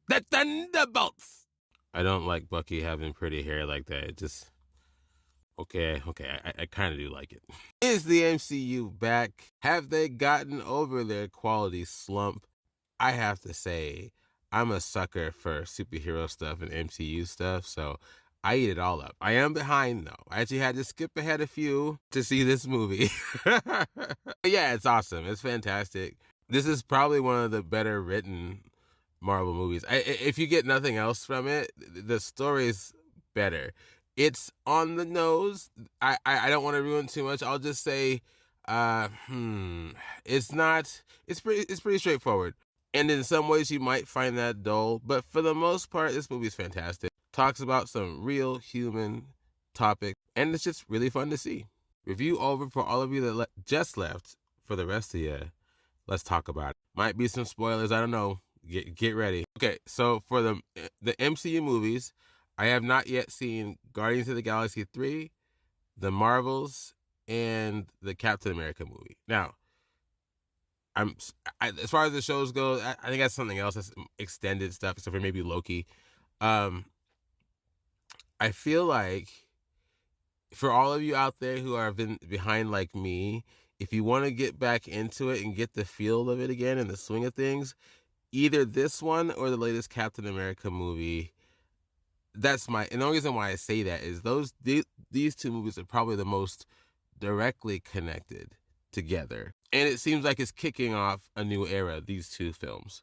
The Thunderbolts. I don't like Bucky having pretty hair like that. It just okay. I kind of do like it. Is the MCU back? Have they gotten over their quality slump? I have to say, I'm a sucker for superhero stuff and MCU stuff, so I eat it all up. I am behind though. I actually had to skip ahead a few to see this movie. Yeah, it's awesome. It's fantastic. This is probably one of the better written Marvel movies. If you get nothing else from it, the story's better. It's on the nose. I don't want to ruin too much. I'll just say, it's not. It's pretty straightforward. And in some ways, you might find that dull, but for the most part, this movie's fantastic. Talks about some real human topic, and it's just really fun to see. Review over for all of you that just left. For the rest of you, let's talk about it. Might be some spoilers. I don't know. Get ready. Okay, so for the MCU movies, I have not yet seen Guardians of the Galaxy 3, The Marvels, and the Captain America movie. Now, as far as the shows go, I think that's something else. That's extended stuff, except for maybe Loki. I feel like for all of you out there who are been behind like me, if you want to get back into it and get the feel of it again and the swing of things, either this one or the latest Captain America movie. And the only reason why I say that is these two movies are probably the most directly connected together. And it seems like it's kicking off a new era, these two films.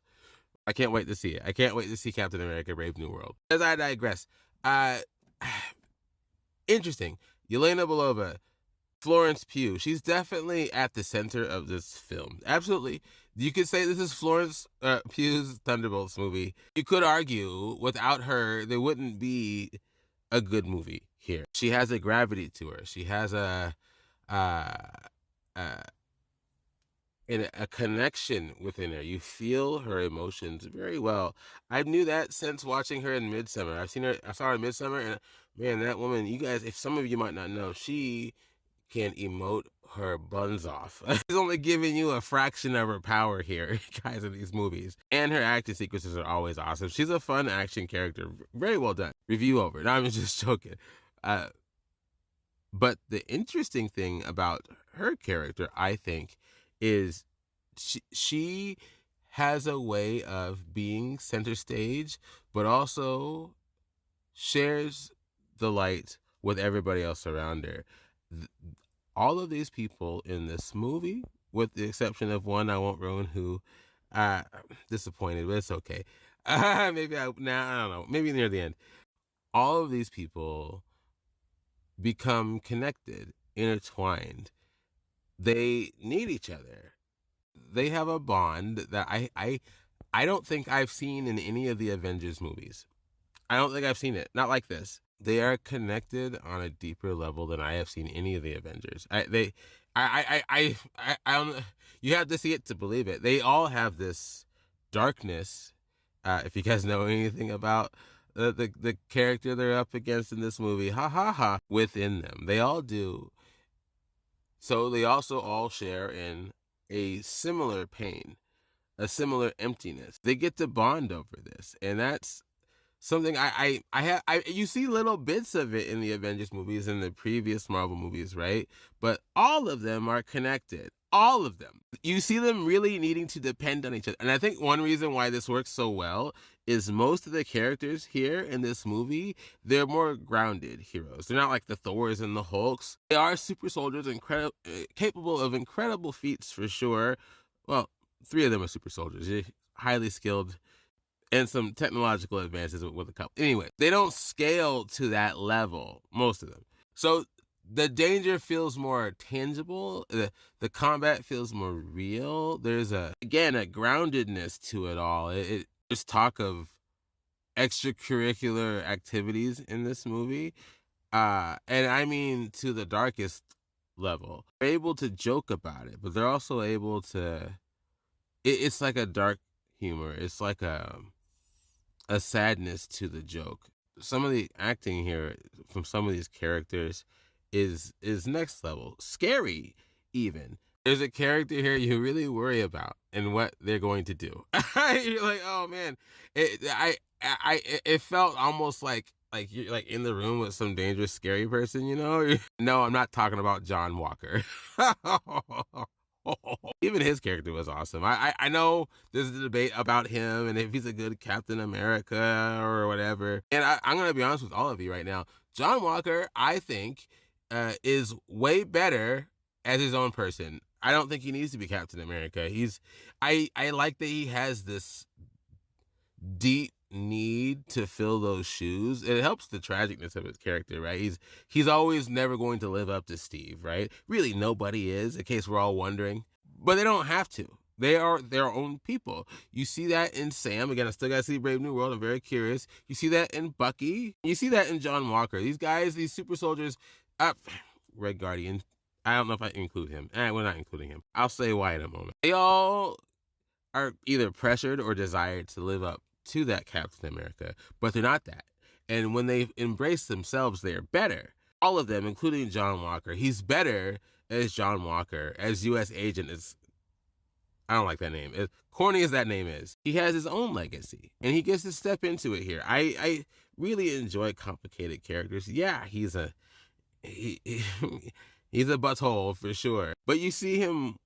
I can't wait to see it. I can't wait to see Captain America Brave New World. As I digress, interesting. Yelena Belova, Florence Pugh. She's definitely at the center of this film. Absolutely. You could say this is Florence Pugh's Thunderbolts movie. You could argue without her, there wouldn't be a good movie here. She has a gravity to her. She has a connection within her. You feel her emotions very well. I knew that since watching her in Midsummer. I saw her in Midsummer, and man, that woman, you guys, if some of you might not know, she can emote her buns off. She's only giving you a fraction of her power here, guys, in these movies. And her acting sequences are always awesome. She's a fun action character. Very well done. Review over. No, I'm just joking. But the interesting thing about her character, I think, is she has a way of being center stage, but also shares the light with everybody else around her. All of these people in this movie, with the exception of one I won't ruin, who disappointed, but it's okay. I don't know. Maybe near the end. All of these people become connected, intertwined. They need each other. They have a bond that I don't think I've seen in any of the Avengers movies. I don't think I've seen it. Not like this. They are connected on a deeper level than I have seen any of the Avengers. I don't. You have to see it to believe it. They all have this darkness. If you guys know anything about the character they're up against in this movie, within them, they all do. So they also all share in a similar pain, a similar emptiness. They get to bond over this, and that's something you see little bits of it in the Avengers movies and the previous Marvel movies, right? But all of them are connected. All of them. You see them really needing to depend on each other. And I think one reason why this works so well is most of the characters here in this movie, they're more grounded heroes. They're not like the Thors and the Hulks. They are super soldiers, capable of incredible feats for sure. Well, 3 of them are super soldiers. They're highly skilled, and some technological advances with a couple. Anyway, they don't scale to that level, most of them. So the danger feels more tangible. The combat feels more real. There's a groundedness to it all. There's talk of extracurricular activities in this movie. And I mean to the darkest level. They're able to joke about it, but they're also able to, it's like a dark humor. It's like a sadness to the joke. Some of the acting here from some of these characters is next level, scary even. There's a character here you really worry about and what they're going to do. You're like, oh man, it felt almost like you're like in the room with some dangerous, scary person. No, I'm not talking about John Walker. Even his character was awesome. I know there's a debate about him and if he's a good Captain America or whatever. And I'm gonna be honest with all of you right now. John Walker, I think, is way better as his own person. I don't think he needs to be Captain America. I like that he has this deep need to fill those shoes. It helps the tragicness of his character, right? He's always never going to live up to Steve, right? Really, nobody is, in case we're all wondering. But they don't have to. They are their own people. You see that in Sam. Again, I still gotta see Brave New World. I'm very curious. You see that in Bucky. You see that in John Walker. These guys, these super soldiers, Red Guardian. I don't know if I include him. We're not including him. I'll say why in a moment. They all are either pressured or desired to live up to that Captain America, but they're not that. And when they embrace themselves, they are better. All of them, including John Walker. He's better as John Walker, as U.S. agent. I don't like that name. As corny as that name is, he has his own legacy, and he gets to step into it here. I really enjoy complicated characters. Yeah, he's a butthole for sure, but you see him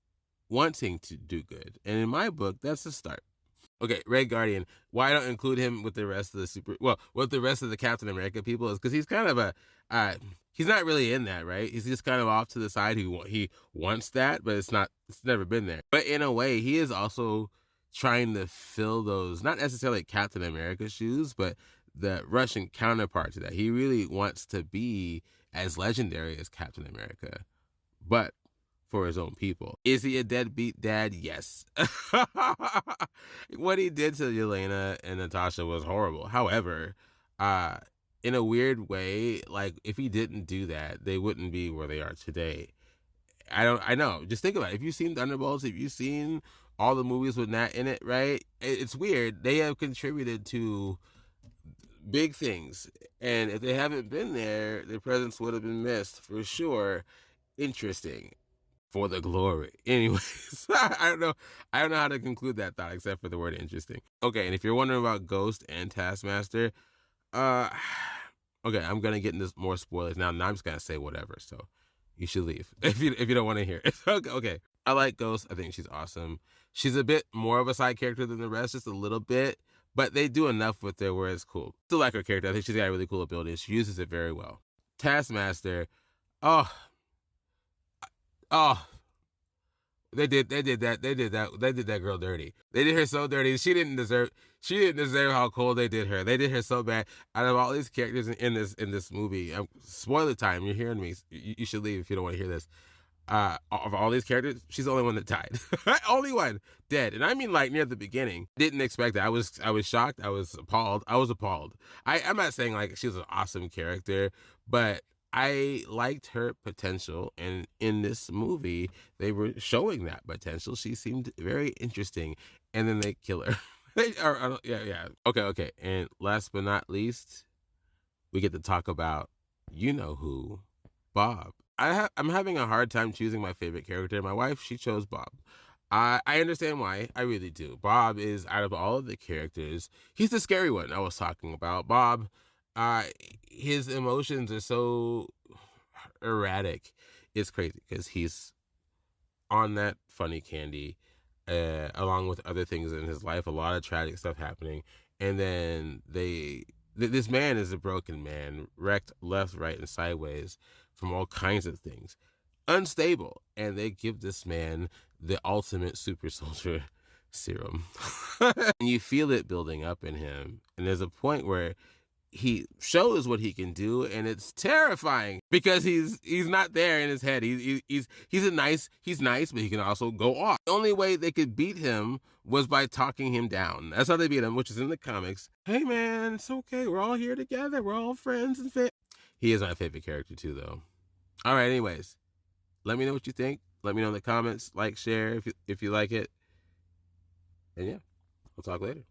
wanting to do good, and in my book, that's a start. Okay, Red Guardian. Why I don't include him with the rest of the Captain America people is because he's kind of he's not really in that, right? He's just kind of off to the side. He wants that, but it's never been there. But in a way, he is also trying to fill those, not necessarily Captain America shoes, but the Russian counterpart to that. He really wants to be as legendary as Captain America, but for his own people. Is he a deadbeat dad? Yes. What he did to Yelena and Natasha was horrible. However, in a weird way, like if he didn't do that, they wouldn't be where they are today. I know. Just think about it. If you've seen Thunderbolts, if you've seen all the movies with Nat in it, right? It's weird. They have contributed to big things. And if they haven't been there, their presence would have been missed for sure. Interesting. For the glory. Anyways, I don't know how to conclude that thought except for the word interesting. Okay, and if you're wondering about Ghost and Taskmaster, okay, I'm gonna get into more spoilers now. Now I'm just gonna say whatever, so you should leave if you don't want to hear it. Okay. I like Ghost. I think she's awesome. She's a bit more of a side character than the rest, just a little bit, but they do enough with her where it's cool. Still like her character. I think she's got a really cool ability. She uses it very well. Taskmaster, oh, they did that girl dirty. They did her so dirty. She didn't deserve how cold they did her. They did her so bad. Out of all these characters in this movie, spoiler time. You're hearing me. You should leave if you don't want to hear this. Of all these characters, she's the only one that died. Only one dead, and I mean like near the beginning. Didn't expect that. I was shocked. I was appalled. I'm not saying like she was an awesome character, but I liked her potential, and in this movie, they were showing that potential. She seemed very interesting, and then they kill her. Yeah. Okay. And last but not least, we get to talk about you know who, Bob. I'm having a hard time choosing my favorite character. My wife, she chose Bob. I understand why. I really do. Bob is, out of all of the characters, he's the scary one I was talking about. Bob, his emotions are so erratic. It's crazy because he's on that funny candy, along with other things in his life, a lot of tragic stuff happening. And then this man is a broken man, wrecked left, right, and sideways from all kinds of things. Unstable. And they give this man the ultimate super soldier serum. And you feel it building up in him. And there's a point where he shows what he can do, and it's terrifying because he's not there in his head. He's nice, but he can also go off. The only way they could beat him was by talking him down. That's how they beat him, which is in the comics. Hey man, it's okay. We're all here together. We're all friends and family. He is my favorite character too, though. All right, anyways, let me know what you think. Let me know in the comments. Like, share if you like it. And yeah, we'll talk later.